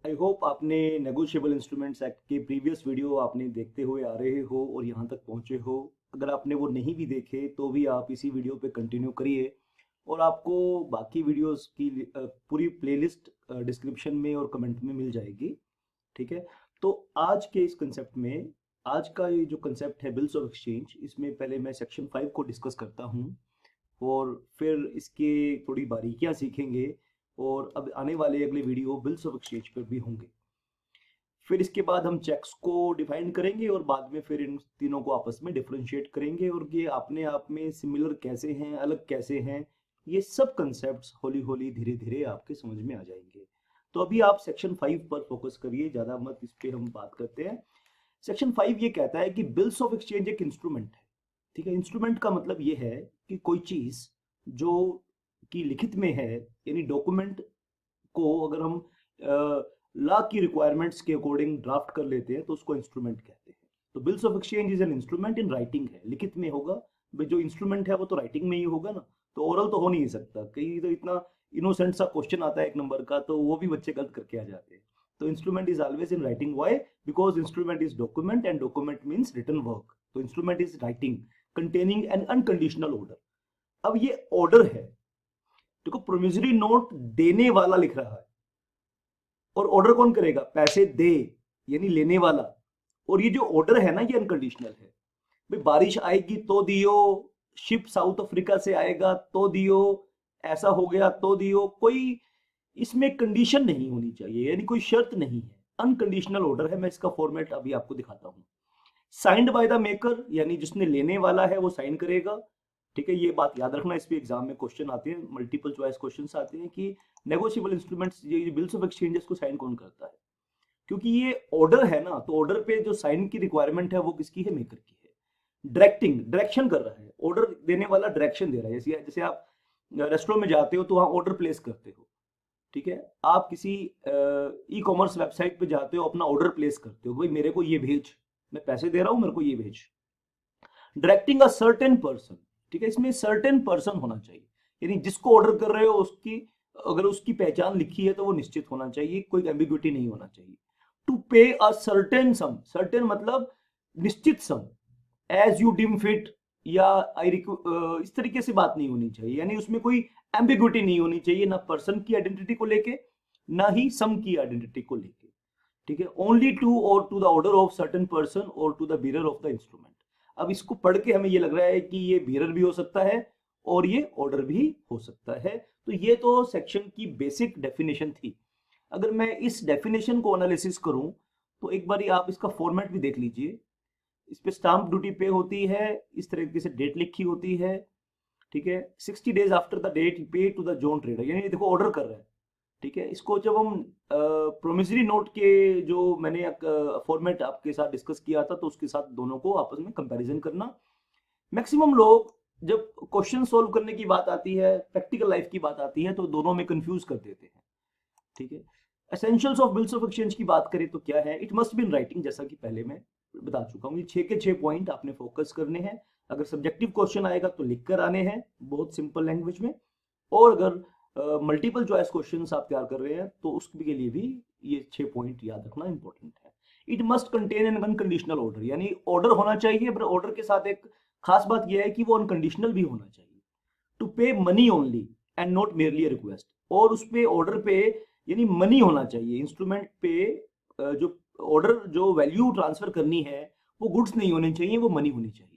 I hope आपने negotiable instruments act के previous video आपने देखते हुए आ रहे हो और यहाँ तक पहुँचे हो। अगर आपने वो नहीं भी देखे तो भी आप इसी वीडियो पे कंटिन्यू करिए और आपको बाकी वीडियोस की पूरी प्लेलिस्ट डिस्क्रिप्शन में और कमेंट में मिल जाएगी। ठीक है। तो आज के इस कंसेप्ट में, आज का ये जो कंसेप्ट है बिल्स ऑफ एक्सचेंज, इसमें पहले मैं सेक्शन 5 को डिस्कस करता हूँ और फिर इसके थोड़ी बारीकियां सीखेंगे और अब आने वाले अगले वीडियो बिल्स ऑफ एक्सचेंज पर भी होंगे। फिर इसके बाद हम चेक्स को डिफाइन करेंगे और बाद में फिर इन तीनों को आपस में डिफरेंशिएट करेंगे और ये अपने आप में सिमिलर कैसे हैं, अलग कैसे हैं, ये सब कंसेप्ट्स हौली हौली धीरे धीरे आपके समझ में आ जाएंगे। तो अभी आप सेक्शन 5 पर फोकस करिए, ज़्यादा मत इस पे हम बात करते हैं। सेक्शन 5 ये कहता है कि बिल्स ऑफ एक्सचेंज एक इंस्ट्रूमेंट है। ठीक है। इंस्ट्रूमेंट का मतलब ये है कि कोई चीज़ जो कि लिखित में है, यानी डॉक्यूमेंट को अगर हम लॉ की रिक्वायरमेंट्स के अकॉर्डिंग ड्राफ्ट कर लेते हैं तो उसको इंस्ट्रूमेंट कहते हैं। तो bills of exchange is an instrument in writing है, लिखित में होगा। जो इंस्ट्रूमेंट है वो तो राइटिंग में ही होगा ना, तो ओरल तो हो नहीं सकता। कई तो इतना इनोसेंट सा क्वेश्चन आता है एक नंबर का, तो वो भी बच्चे गलत करके आ जाते हैं। तो instrument is always in writing. Why? Because instrument is document and document means written work. तो instrument is writing containing an unconditional order. अब ये ऑर्डर है, देखो प्रोमिसरी नोट देने वाला लिख रहा है और ऑर्डर कौन करेगा? पैसे दे, यानी लेने वाला। और ये जो ऑर्डर है ना, ये अनकंडीशनल है। भाई बारिश आएगी तो दियो, शिप साउथ अफ्रीका से आएगा तो दियो, ऐसा हो गया तो दियो। कोई इसमें कंडीशन नहीं होनी चाहिए, यानी कोई शर्त नहीं है। अनकंडीशनल ऑर्डर है। मैं इसका फॉर्मेट अभी आपको दिखाता हूं। साइंड बाय द मेकर, यानी जिसने लेने वाला है वो साइन करेगा। ठीक है, ये बात याद रखना, इस पे एग्जाम में क्वेश्चन आते हैं, मल्टीपल चॉइस क्वेश्चंस आते हैं कि नेगोशिएबल इंस्ट्रूमेंट्स, ये बिल्स ऑफ एक्सचेंजेस को साइन कौन करता है। क्योंकि ये ऑर्डर है ना, तो ऑर्डर पे जो साइन की रिक्वायरमेंट है वो किसकी है? मेकर की है। डायरेक्टिंग, डायरेक्शन कर रहा है। ऑर्डर देने वाला डायरेक्शन दे रहा है। जैसे जैसे आप रेस्टोरेंट में जाते हो तो वहां ऑर्डर प्लेस करते हो। ठीक है। आप किसी ई कॉमर्स वेबसाइट पे जाते हो, अपना ऑर्डर प्लेस करते हो, भाई मेरे को ये भेज, मैं पैसे दे रहा हूं, मेरे को ये भेज। Directing a certain person. ठीक है, इसमें सर्टेन पर्सन होना चाहिए, यानी जिसको ऑर्डर कर रहे हो उसकी, अगर उसकी पहचान लिखी है तो वो निश्चित होना चाहिए, कोई एम्बिग्युइटी नहीं होना चाहिए। टू पे अ सर्टेन सम, सर्टेन मतलब निश्चित सम, एज यू डिम फिट, या आई इस तरीके से बात नहीं होनी चाहिए, यानी उसमें कोई एम्बिग्युइटी नहीं होनी चाहिए, ना पर्सन की आइडेंटिटी को लेके ना ही सम की आइडेंटिटी को लेके। ठीक है। ओनली टू और to the order of certain person और to the bearer of the instrument. अब इसको पढ़ के हमें ये लग रहा है कि ये बीरर भी हो सकता है और ये ऑर्डर भी हो सकता है। तो ये तो सेक्शन की बेसिक डेफिनेशन थी। अगर मैं इस डेफिनेशन को एनालिसिस करूं तो एक बार आप इसका फॉर्मेट भी देख लीजिए। इस पे स्टाम्प ड्यूटी पे होती है, इस तरीके से डेट लिखी होती है। ठीक है। 60 days आफ्टर द डेट पे टू द जोन ट्रेडर, यानी देखो ऑर्डर कर रहा है। ठीक है। इसको जब हम प्रोमिसरी नोट के जो मैंने फॉर्मेट आपके साथ डिस्कस किया था, तो उसके साथ दोनों को आपस में कंपैरिजन करना। मैक्सिमम लोग जब क्वेश्चन सोल्व करने की बात आती है, प्रैक्टिकल लाइफ की बात आती है, तो दोनों में कंफ्यूज कर देते हैं। ठीक है। Essentials of bills of exchange की बात करें तो क्या है? It must be in writing, जैसा कि पहले मैं बता चुका हूँ। ये 6 के 6 पॉइंट आपने फोकस करने हैं। अगर सब्जेक्टिव क्वेश्चन आएगा तो लिख कर आने हैं बहुत सिंपल लैंग्वेज में, और अगर मल्टीपल चॉइस क्वेश्चन आप तैयार कर रहे हैं तो उसके लिए भी ये 6 पॉइंट याद रखना इंपॉर्टेंट है। It must contain N unconditional order, यानी ऑर्डर होना चाहिए, पर ऑर्डर के साथ एक खास बात यह है कि वो अनकंडीशनल भी होना चाहिए। टू पे money only and not merely request, और उस पे ऑर्डर पे यानी मनी होना चाहिए। इंस्ट्रूमेंट पे जो ऑर्डर जो वैल्यू ट्रांसफर करनी है वो गुड्स नहीं होने चाहिए, वो मनी होनी चाहिए।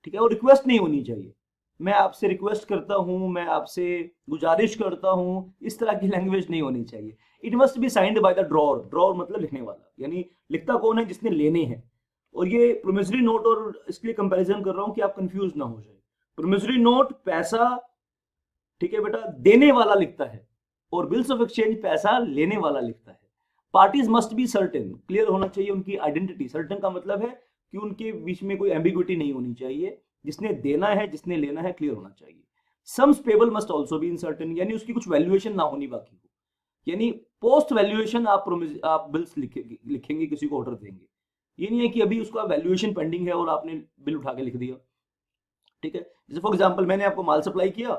ठीक है। और रिक्वेस्ट नहीं होनी चाहिए, मैं आपसे रिक्वेस्ट करता हूं, मैं आपसे गुजारिश करता हूं, इस तरह की लैंग्वेज नहीं होनी चाहिए। It must be signed by the drawer. Drawer मतलब लिखने वाला, यानी लिखता कौन है? जिसने लेने हैं। और ये प्रोमिसरी नोट, और इसके लिए कंपैरिजन कर रहा हूं कि आप कंफ्यूज ना हो जाए। प्रोमिसरी नोट पैसा, ठीक है बेटा, देने वाला लिखता है, और बिल्स ऑफ एक्सचेंज पैसा लेने वाला लिखता है। Parties must be certain, clear होना चाहिए उनकी आइडेंटिटी। सर्टेन का मतलब है कि उनके बीच में कोई एम्बिग्विटी नहीं होनी चाहिए। जिसने देना है, जिसने लेना है, क्लियर होना चाहिए। Sums payable must also be in certain, यानी उसकी कुछ वैल्यूएशन ना होनी बाकी हो, यानी पोस्ट वैल्यूएशन आप बिल्स लिखेंगे, किसी को ऑर्डर देंगे। ये नहीं है कि अभी उसका वैल्यूएशन पेंडिंग है और आपने बिल उठा के लिख दिया। ठीक है। जैसे फॉर एग्जांपल मैंने आपको माल सप्लाई किया,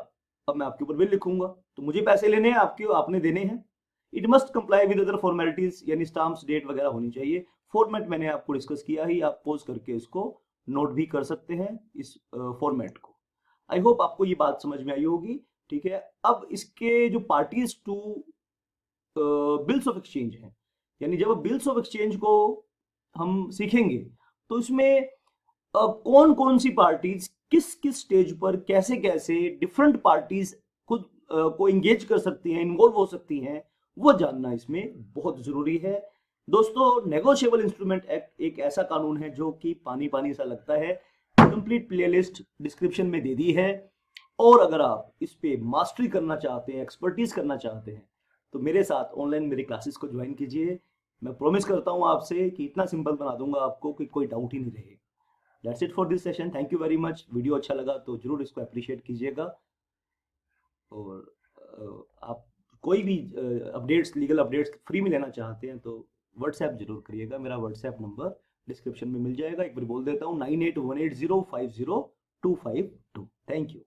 अब मैं आपके ऊपर बिल लिखूंगा, तो मुझे पैसे लेने हैं, आपके आपने देने हैं। It must comply with other formalities, यानी स्टाम्प्स, डेट वगैरह होनी चाहिए। फॉर्मेट मैंने आपको डिस्कस किया ही, आप पॉज करके इसको नोट भी कर सकते हैं इस फॉर्मेट को। आई होप आपको ये बात समझ में आई होगी। ठीक है, अब इसके जो parties to bills of exchange है, यानी जब बिल्स ऑफ एक्सचेंज को हम सीखेंगे तो इसमें कौन कौन सी पार्टीज किस किस स्टेज पर कैसे कैसे डिफरेंट पार्टीज खुद को एंगेज कर सकती हैं, इन्वॉल्व हो सकती हैं, वो जानना इसमें बहुत जरूरी है। दोस्तों, नेगोशिएबल इंस्ट्रूमेंट एक्ट एक ऐसा कानून है जो कि पानी पानी सा लगता है। कंप्लीट प्लेलिस्ट डिस्क्रिप्शन में दे दी है, और अगर आप इस पे मास्टरी करना चाहते हैं, एक्सपर्टीज करना चाहते हैं, तो मेरे साथ ऑनलाइन मेरी क्लासेस को ज्वाइन कीजिए। मैं प्रॉमिस करता हूं आपसे कि इतना सिंपल बना दूंगा आपको कि कोई डाउट ही नहीं रहेगा। That's it for this session. Thank you very much. Video अच्छा लगा तो जरूर इसको अप्रिशिएट कीजिएगा, और आप कोई भी अपडेट्स, लीगल अपडेट्स फ्री में लेना चाहते हैं तो व्हाट्सएप जरूर करिएगा। मेरा व्हाट्सएप नंबर डिस्क्रिप्शन में मिल जाएगा। एक बार बोल देता हूँ, 9818050252। Thank you.